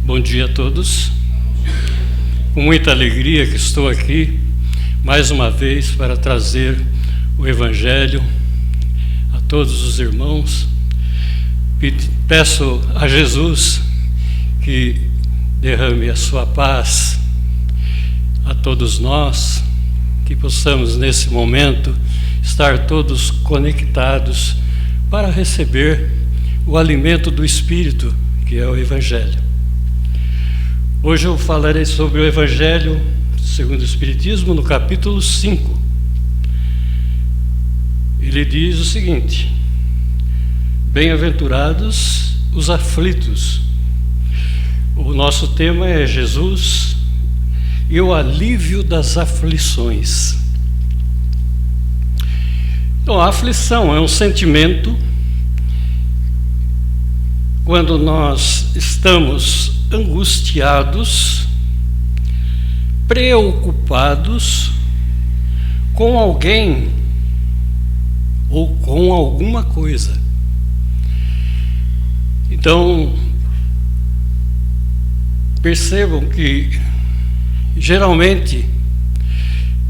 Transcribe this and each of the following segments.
Bom dia a todos. Com muita alegria que estou aqui mais uma vez para trazer o Evangelho a todos os irmãos. Peço a Jesus que derrame a sua paz a todos nós, que possamos nesse momento estar todos conectados para receber o alimento do Espírito, que é o Evangelho. Hoje eu falarei sobre o Evangelho segundo o Espiritismo, no capítulo 5. Ele diz o seguinte: bem-aventurados os aflitos. O nosso tema é Jesus e o alívio das aflições. Então, a aflição é um sentimento quando nós estamos angustiados, preocupados com alguém ou com alguma coisa. Então, percebam que geralmente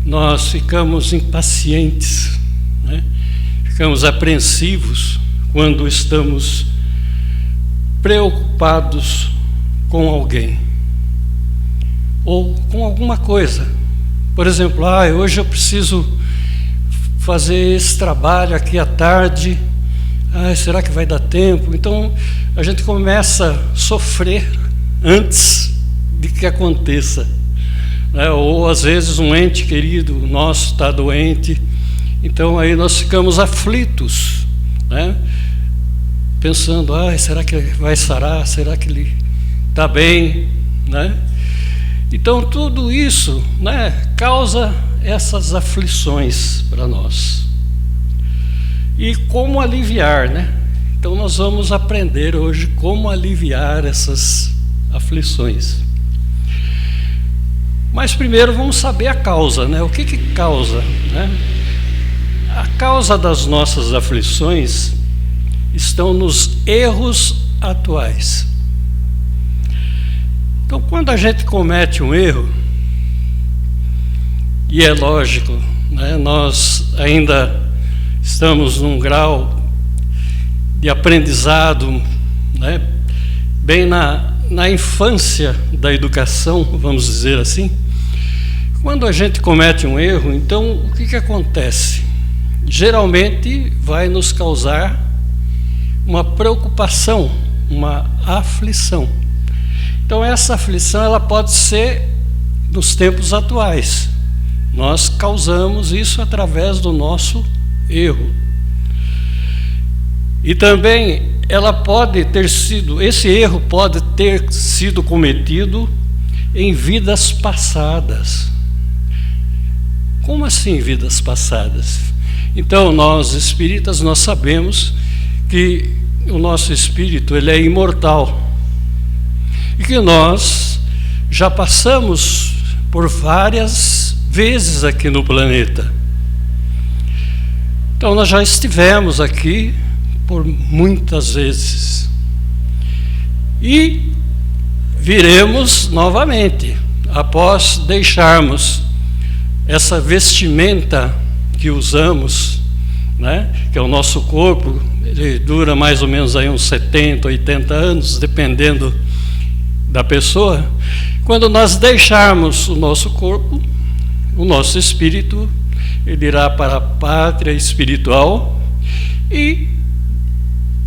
nós ficamos impacientes, né? Ficamos apreensivos quando estamos preocupados com alguém ou com alguma coisa. Por exemplo, hoje eu preciso fazer esse trabalho aqui à tarde, será que vai dar tempo? Então a gente começa a sofrer antes de que aconteça, né? Ou às vezes um ente querido nosso está doente, então aí nós ficamos aflitos, né? Pensando, será que vai sarar? Será que ele está bem, né? Então tudo isso, né, causa essas aflições para nós. E como aliviar, né? Então nós vamos aprender hoje como aliviar essas aflições. Mas primeiro vamos saber a causa, né? O que causa, né? A causa das nossas aflições estão nos erros atuais. Então, quando a gente comete um erro, e é lógico, né, nós ainda estamos num grau de aprendizado, né, bem na infância da educação, vamos dizer assim. Quando a gente comete um erro, então o que acontece? Geralmente vai nos causar uma preocupação, uma aflição. Então essa aflição ela pode ser nos tempos atuais. Nós causamos isso através do nosso erro. E também esse erro pode ter sido cometido em vidas passadas. Como assim vidas passadas? Então nós espíritas nós sabemos que o nosso espírito ele é imortal. E que nós já passamos por várias vezes aqui no planeta. Então nós já estivemos aqui por muitas vezes. E viremos novamente, após deixarmos essa vestimenta que usamos, né, que é o nosso corpo. Ele dura mais ou menos aí uns 70, 80 anos, dependendo da pessoa. Quando nós deixarmos o nosso corpo, o nosso espírito, ele irá para a pátria espiritual e,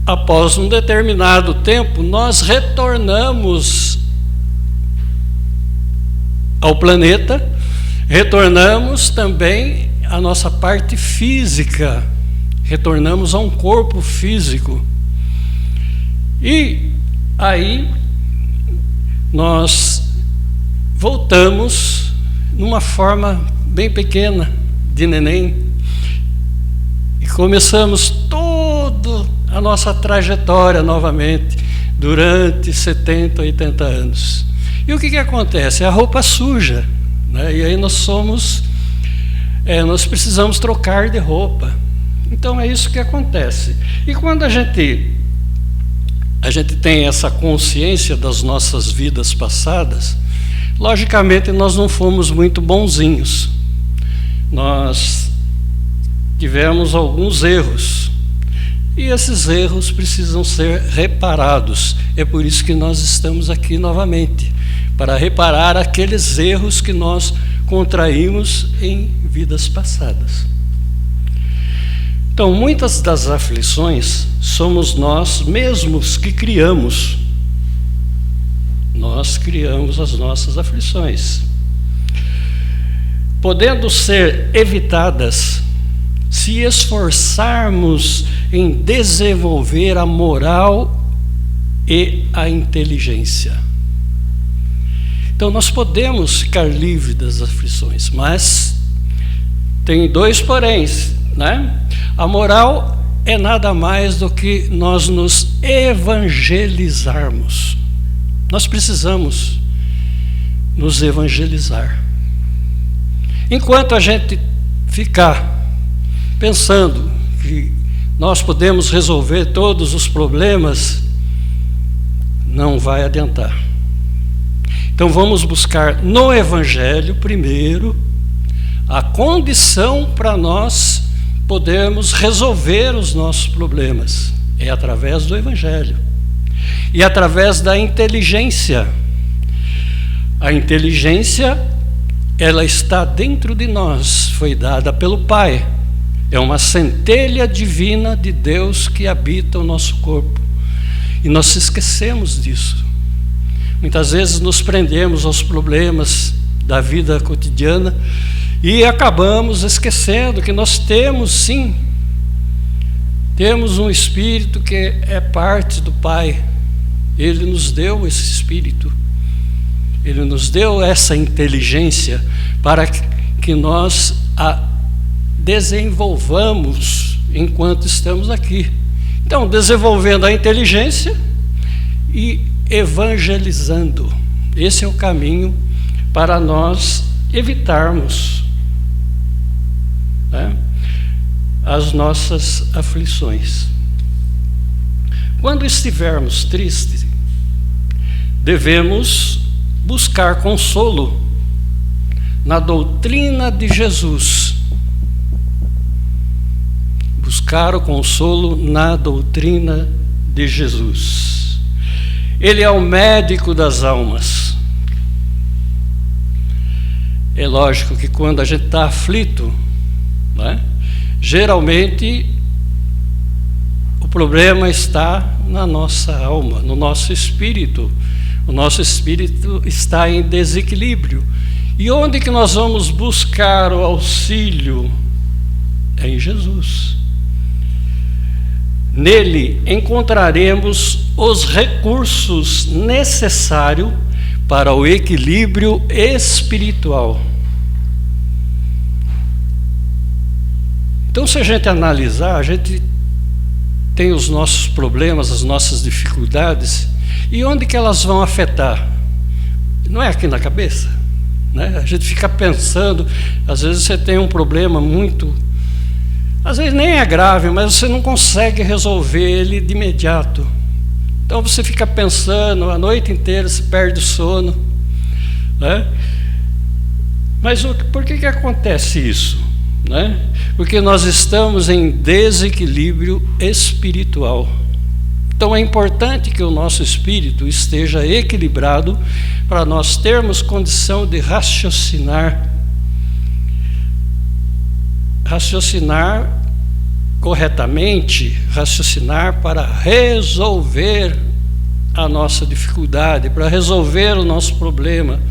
após um determinado tempo, nós retornamos ao planeta, retornamos também à nossa parte física, retornamos a um corpo físico. E aí nós voltamos numa forma bem pequena de neném e começamos toda a nossa trajetória novamente durante 70, 80 anos. E o que acontece? A roupa suja, né? E aí nós precisamos trocar de roupa. Então é isso que acontece. E quando a gente a gente tem essa consciência das nossas vidas passadas, logicamente nós não fomos muito bonzinhos. Nós tivemos alguns erros. E esses erros precisam ser reparados. É por isso que nós estamos aqui novamente, para reparar aqueles erros que nós contraímos em vidas passadas. Então, muitas das aflições somos nós mesmos que criamos. Nós criamos as nossas aflições. Podendo ser evitadas se esforçarmos em desenvolver a moral e a inteligência. Então, nós podemos ficar livres das aflições, mas tem dois poréns, né? A moral é nada mais do que nós nos evangelizarmos. Nós precisamos nos evangelizar. Enquanto a gente ficar pensando que nós podemos resolver todos os problemas, não vai adiantar. Então vamos buscar no Evangelho primeiro a condição para nós podermos resolver os nossos problemas. É através do Evangelho. E através da inteligência. A inteligência, ela está dentro de nós, foi dada pelo Pai. É uma centelha divina de Deus que habita o nosso corpo. E nós esquecemos disso. Muitas vezes nos prendemos aos problemas da vida cotidiana e acabamos esquecendo que nós temos, sim, temos um Espírito que é parte do Pai. Ele nos deu esse Espírito. Ele nos deu essa inteligência para que nós a desenvolvamos enquanto estamos aqui. Então, desenvolvendo a inteligência e evangelizando. Esse é o caminho para nós evitarmos, né, as nossas aflições. Quando estivermos tristes, devemos buscar consolo na doutrina de Jesus. Buscar o consolo na doutrina de Jesus. Ele é o médico das almas. É lógico que quando a gente está aflito, né, geralmente o problema está na nossa alma, no nosso espírito. O nosso espírito está em desequilíbrio. E onde que nós vamos buscar o auxílio? É em Jesus. Nele encontraremos os recursos necessários para o equilíbrio espiritual. Então, se a gente analisar, a gente tem os nossos problemas, as nossas dificuldades, e onde que elas vão afetar? Não é aqui na cabeça, né? A gente fica pensando, às vezes você tem um problema muito, às vezes nem é grave, mas você não consegue resolver ele de imediato. Então você fica pensando a noite inteira, se perde o sono, né? Mas por que acontece isso, né? Porque nós estamos em desequilíbrio espiritual. Então é importante que o nosso espírito esteja equilibrado para nós termos condição de raciocinar corretamente, raciocinar para resolver a nossa dificuldade, para resolver o nosso problema,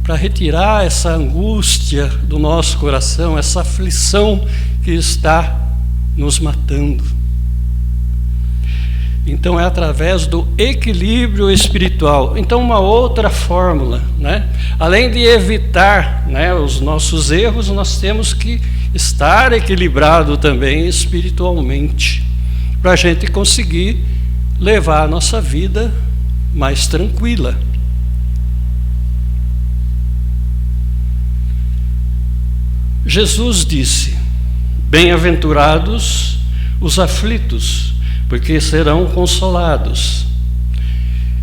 para retirar essa angústia do nosso coração, essa aflição que está nos matando. Então é através do equilíbrio espiritual. Então uma outra fórmula, né? Além de evitar, né, os nossos erros, nós temos que estar equilibrado também espiritualmente, para a gente conseguir levar a nossa vida mais tranquila. Jesus disse: bem-aventurados os aflitos, porque serão consolados.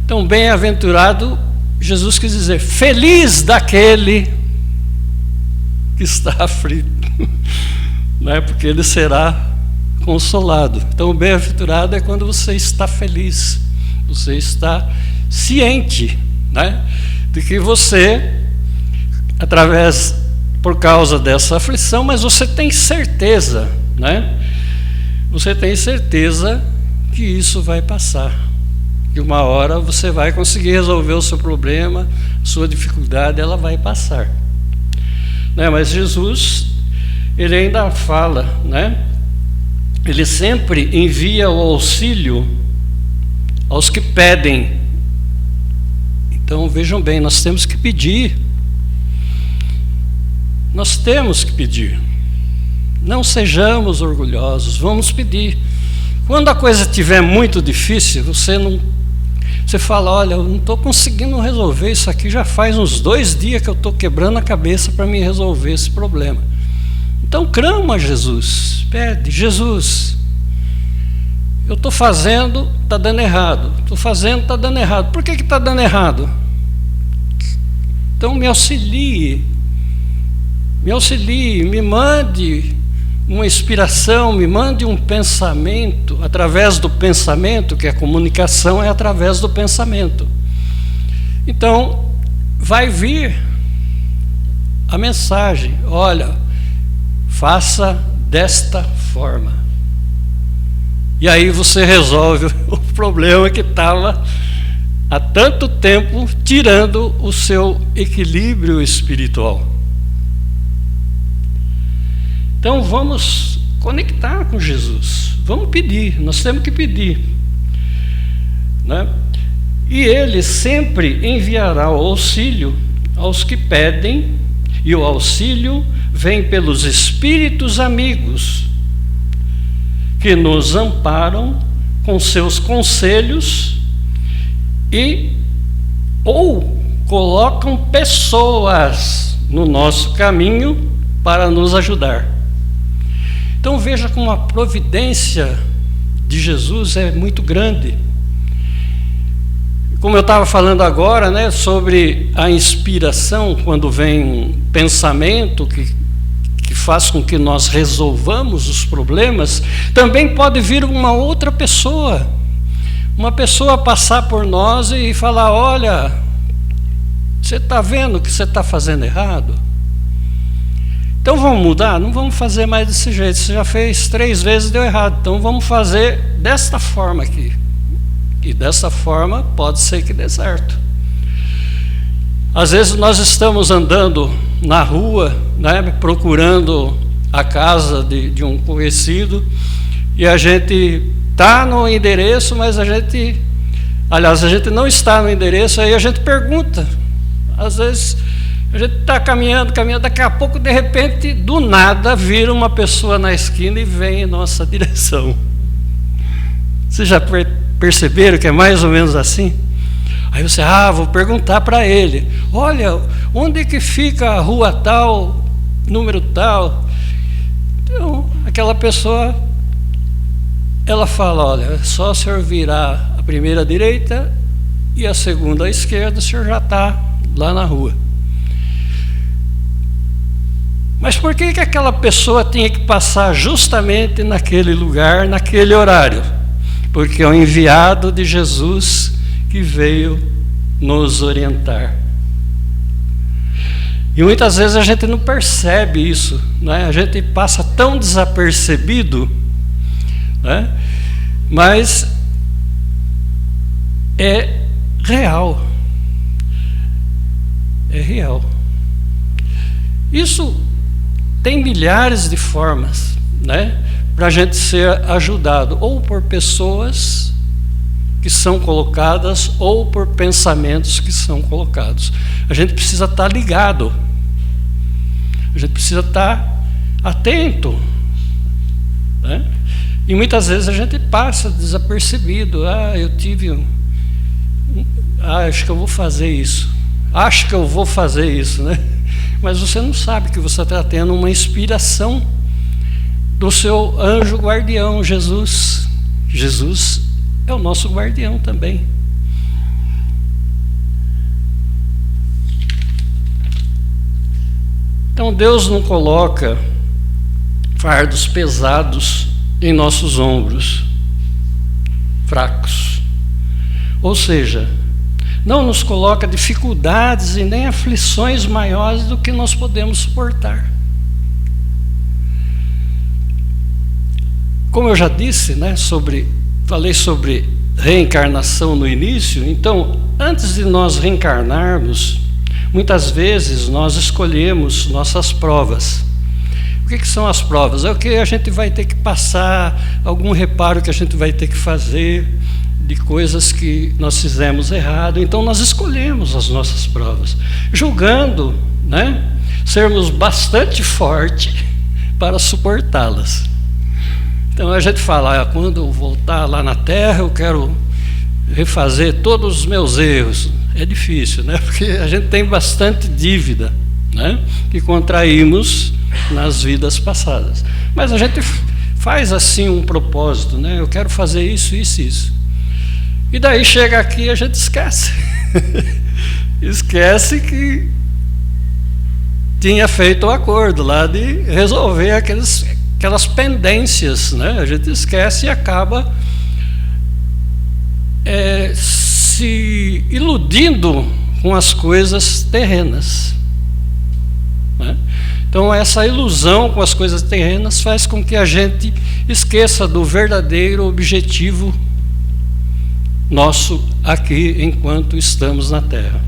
Então, bem-aventurado, Jesus quis dizer, feliz daquele que está aflito, né? Porque ele será consolado. Então, bem-aventurado é quando você está feliz, você está ciente, né? De que você, por causa dessa aflição, mas você tem certeza, né? Você tem certeza que isso vai passar. Que uma hora você vai conseguir resolver o seu problema, sua dificuldade, ela vai passar. Né? Mas Jesus, ele ainda fala, né? Ele sempre envia o auxílio aos que pedem. Então, vejam bem, nós temos que pedir. Nós temos que pedir. Não sejamos orgulhosos, vamos pedir. Quando a coisa estiver muito difícil, você fala, olha, eu não estou conseguindo resolver isso aqui, já faz uns 2 dias que eu estou quebrando a cabeça para me resolver esse problema. Então clama a Jesus, pede, Jesus, eu estou fazendo, está dando errado, estou fazendo, está dando errado. Por que está dando errado? Então me auxilie, me mande uma inspiração, me mande um pensamento, através do pensamento, que a comunicação é através do pensamento. Então, vai vir a mensagem, olha, faça desta forma. E aí você resolve o problema que estava há tanto tempo tirando o seu equilíbrio espiritual. Então vamos conectar com Jesus, vamos pedir, nós temos que pedir, né? E ele sempre enviará o auxílio aos que pedem, e o auxílio vem pelos espíritos amigos, que nos amparam com seus conselhos ou colocam pessoas no nosso caminho para nos ajudar. Então veja como a providência de Jesus é muito grande. Como eu estava falando agora, né, sobre a inspiração, quando vem um pensamento que faz com que nós resolvamos os problemas, também pode vir uma outra pessoa, passar por nós e falar, olha, você está vendo que você está fazendo errado? Então vamos mudar? Não vamos fazer mais desse jeito. Você já fez 3 vezes e deu errado. Então vamos fazer desta forma aqui. E dessa forma pode ser que dê certo. Às vezes nós estamos andando na rua, né, procurando a casa de um conhecido, e a gente está no endereço, mas a gente não está no endereço, aí a gente pergunta. Às vezes a gente está caminhando, daqui a pouco, de repente, do nada, vira uma pessoa na esquina e vem em nossa direção. Vocês já perceberam que é mais ou menos assim? Aí você, vou perguntar para ele, olha, onde que fica a rua tal, número tal? Então, aquela pessoa, ela fala, olha, é só o senhor virar a primeira à direita e a segunda à esquerda, o senhor já está lá na rua. Mas por que aquela pessoa tinha que passar justamente naquele lugar, naquele horário? Porque é o enviado de Jesus que veio nos orientar. E muitas vezes a gente não percebe isso, né? A gente passa tão desapercebido, né? Mas é real. É real. Isso tem milhares de formas, né, para a gente ser ajudado, ou por pessoas que são colocadas, ou por pensamentos que são colocados. A gente precisa estar ligado, a gente precisa estar atento, né? E muitas vezes a gente passa desapercebido. Eu tive acho que eu vou fazer isso. Acho que eu vou fazer isso, né? Mas você não sabe que você está tendo uma inspiração do seu anjo guardião, Jesus, Jesus é o nosso guardião também. Então Deus não coloca fardos pesados em nossos ombros, fracos. Ou seja, não nos coloca dificuldades e nem aflições maiores do que nós podemos suportar. Como eu já disse, né, falei sobre reencarnação no início, então, antes de nós reencarnarmos, muitas vezes nós escolhemos nossas provas. O que são as provas? É o que a gente vai ter que passar, algum reparo que a gente vai ter que fazer de coisas que nós fizemos errado. Então nós escolhemos as nossas provas, julgando, né, sermos bastante fortes para suportá-las. Então a gente fala, quando eu voltar lá na Terra, eu quero refazer todos os meus erros. É difícil, né? Porque a gente tem bastante dívida, né, que contraímos nas vidas passadas. Mas a gente faz assim um propósito, né? Eu quero fazer isso, isso, isso. E daí chega aqui e a gente esquece. Esquece que tinha feito o acordo lá de resolver aquelas pendências, né? A gente esquece e acaba se iludindo com as coisas terrenas, né? Então essa ilusão com as coisas terrenas faz com que a gente esqueça do verdadeiro objetivo nosso aqui enquanto estamos na Terra.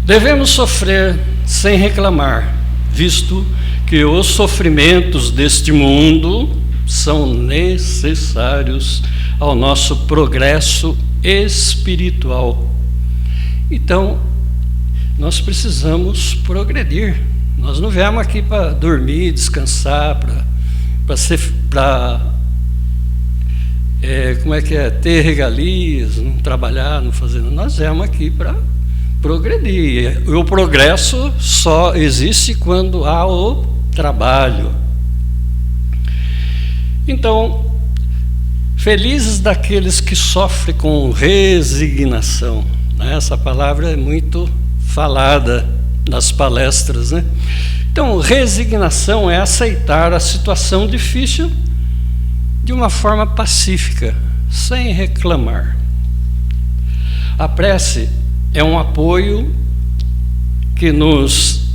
Devemos sofrer sem reclamar, visto que os sofrimentos deste mundo são necessários ao nosso progresso espiritual. Então, nós precisamos progredir. Nós não viemos aqui para dormir, descansar, ter regalias, não trabalhar, não fazer nada. Nós viemos aqui para progredir. E o progresso só existe quando há o trabalho. Então, felizes daqueles que sofrem com resignação, né? Essa palavra é muito falada nas palestras, né? Então, resignação é aceitar a situação difícil de uma forma pacífica, sem reclamar. A prece é um apoio que nos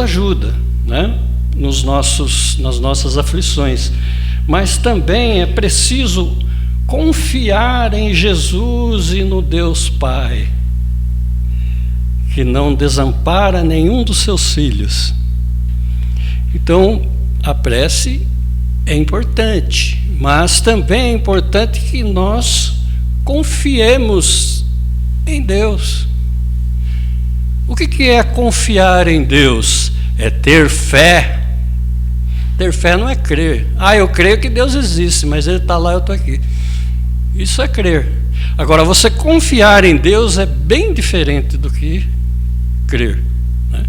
ajuda, né, nas nossas aflições, mas também é preciso confiar em Jesus e no Deus Pai, que não desampara nenhum dos seus filhos. Então, a prece é importante, mas também é importante que nós confiemos em Deus. O que é confiar em Deus? É ter fé. Ter fé não é crer. Eu creio que Deus existe, mas Ele está lá, eu estou aqui. Isso é crer. Agora, você confiar em Deus é bem diferente do que crer, né?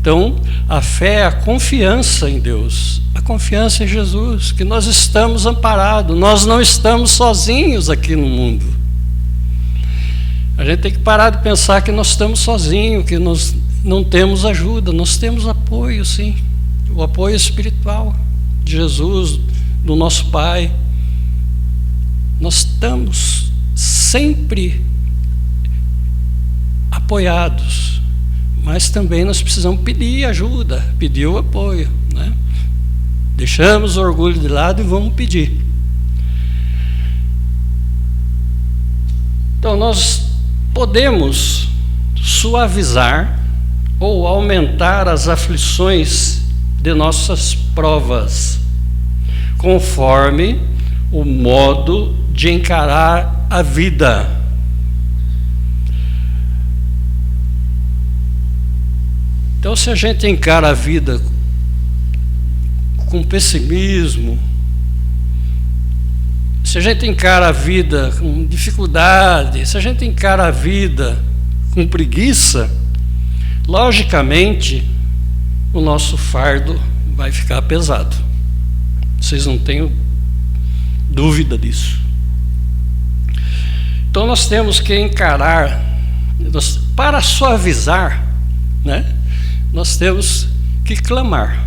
Então, a fé é a confiança em Deus, a confiança em Jesus, que nós estamos amparados, nós não estamos sozinhos aqui no mundo. A gente tem que parar de pensar que nós estamos sozinhos, que nós não temos ajuda. Nós temos apoio, sim, o apoio espiritual de Jesus, do nosso Pai. Nós estamos sempre apoiados, mas também nós precisamos pedir ajuda, pedir o apoio, né? Deixamos o orgulho de lado e vamos pedir. Então nós podemos suavizar ou aumentar as aflições de nossas provas, conforme o modo de encarar a vida. Então, se a gente encara a vida com pessimismo, se a gente encara a vida com dificuldade, se a gente encara a vida com preguiça, logicamente o nosso fardo vai ficar pesado. Vocês não tenham dúvida disso. Então nós temos que encarar, para suavizar, né? Nós temos que clamar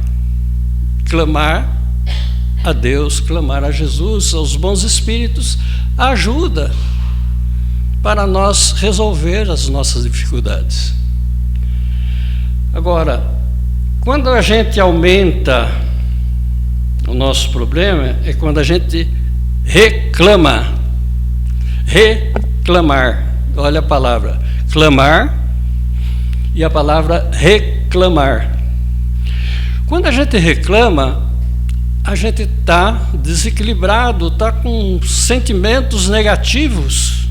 a Deus, clamar a Jesus, aos bons espíritos, ajuda para nós resolver as nossas dificuldades. Agora, quando a gente aumenta o nosso problema, é quando a gente reclamar. Olha a palavra clamar e a palavra reclamar. Quando a gente reclama, a gente está desequilibrado, está com sentimentos negativos.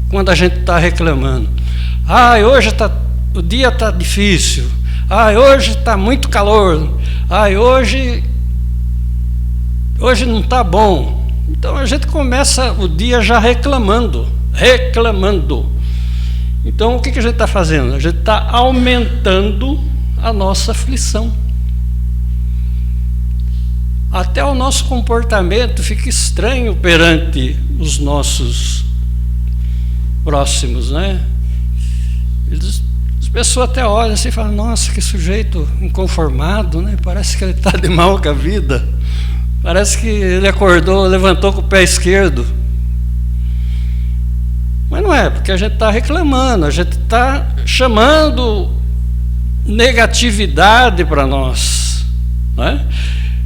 Quando a gente está reclamando, hoje o dia está difícil, hoje está muito calor, hoje não está bom. Então a gente começa o dia já reclamando. Então o que a gente está fazendo? A gente está aumentando a nossa aflição. Até o nosso comportamento fica estranho perante os nossos próximos, né? As pessoas até olham assim e falam: nossa, que sujeito inconformado, né? Parece que ele está de mal com a vida. Parece que ele acordou, levantou com o pé esquerdo. Mas não é, porque a gente está reclamando, a gente está chamando negatividade para nós, né?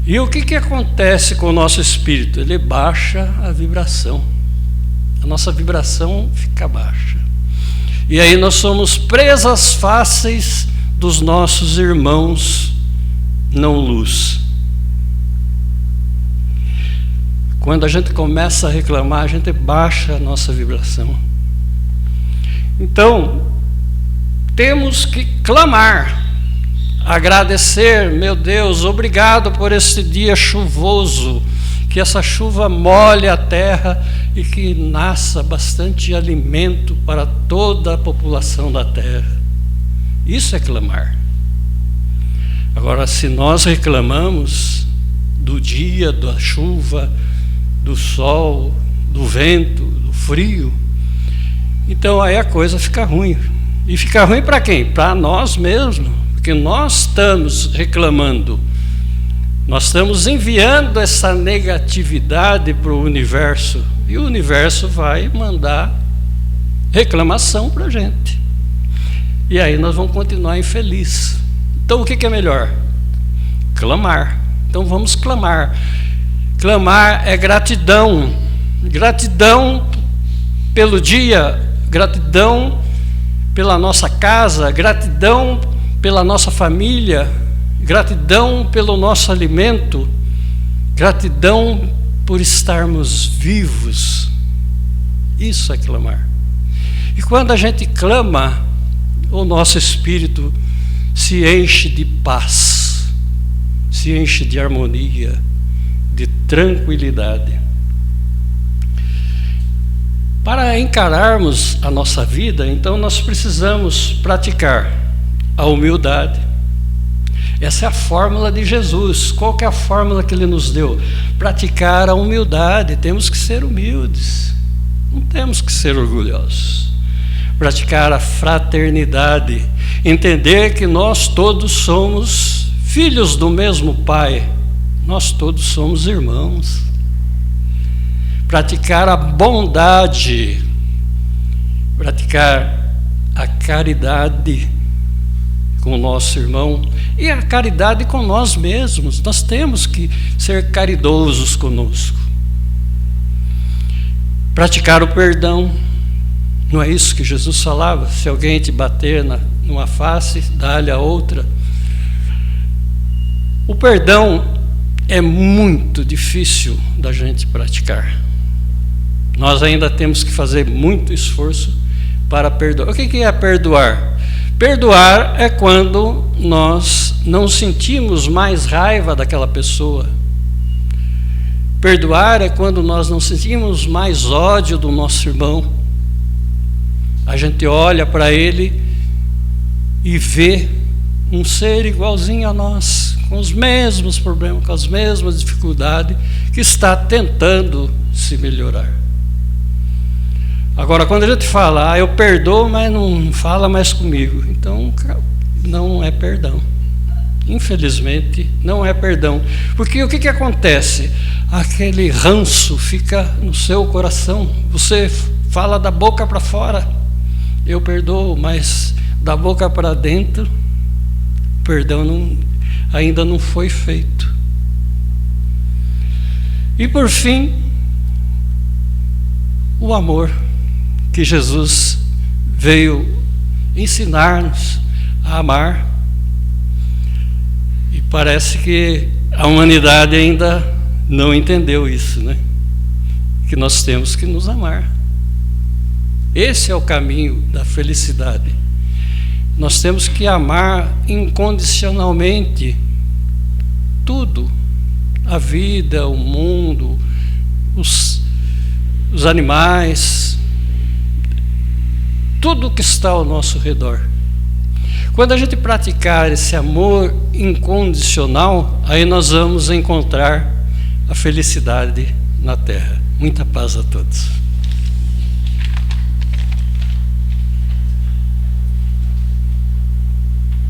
E o que acontece com o nosso espírito? Ele baixa a vibração. A nossa vibração fica baixa. E aí nós somos presas fáceis dos nossos irmãos não luz. Quando a gente começa a reclamar, a gente baixa a nossa vibração. Então, temos que clamar, agradecer: meu Deus, obrigado por este dia chuvoso, que essa chuva molhe a terra e que nasça bastante alimento para toda a população da terra. Isso é clamar. Agora, se nós reclamamos do dia, da chuva, do sol, do vento, do frio, então aí a coisa fica ruim. E fica ruim para quem? Para nós mesmos, porque nós estamos reclamando, nós estamos enviando essa negatividade para o universo, e o universo vai mandar reclamação para a gente. E aí nós vamos continuar infelizes. Então o que é melhor? Clamar. Então vamos clamar. Clamar é gratidão. Gratidão pelo dia, gratidão pela nossa casa, gratidão pela nossa família, gratidão pelo nosso alimento, gratidão por estarmos vivos. Isso é clamar. E quando a gente clama, o nosso espírito se enche de paz, se enche de harmonia, de tranquilidade. Para encararmos a nossa vida, então nós precisamos praticar a humildade. Essa é a fórmula de Jesus. Qual que é a fórmula que ele nos deu? Praticar a humildade. Temos que ser humildes, não temos que ser orgulhosos. Praticar a fraternidade, entender que nós todos somos filhos do mesmo Pai, nós todos somos irmãos. Praticar a bondade, praticar a caridade com o nosso irmão e a caridade com nós mesmos. Nós temos que ser caridosos conosco. Praticar o perdão. Não é isso que Jesus falava? Se alguém te bater numa face, dá-lhe a outra. O perdão é muito difícil da gente praticar. Nós ainda temos que fazer muito esforço para perdoar. O que é perdoar? Perdoar é quando nós não sentimos mais raiva daquela pessoa. Perdoar é quando nós não sentimos mais ódio do nosso irmão. A gente olha para ele e vê um ser igualzinho a nós, com os mesmos problemas, com as mesmas dificuldades, que está tentando se melhorar. Agora, quando a gente fala, eu perdoo, mas não fala mais comigo, então não é perdão. Infelizmente, não é perdão. Porque o que acontece? Aquele ranço fica no seu coração. Você fala da boca para fora, eu perdoo, mas da boca para dentro, perdão ainda não foi feito. E por fim, o amor que Jesus veio ensinar-nos a amar. E parece que a humanidade ainda não entendeu isso, né? Que nós temos que nos amar. Esse é o caminho da felicidade. Nós temos que amar incondicionalmente tudo. A vida, o mundo, os animais, tudo que está ao nosso redor. Quando a gente praticar esse amor incondicional, aí nós vamos encontrar a felicidade na Terra. Muita paz a todos.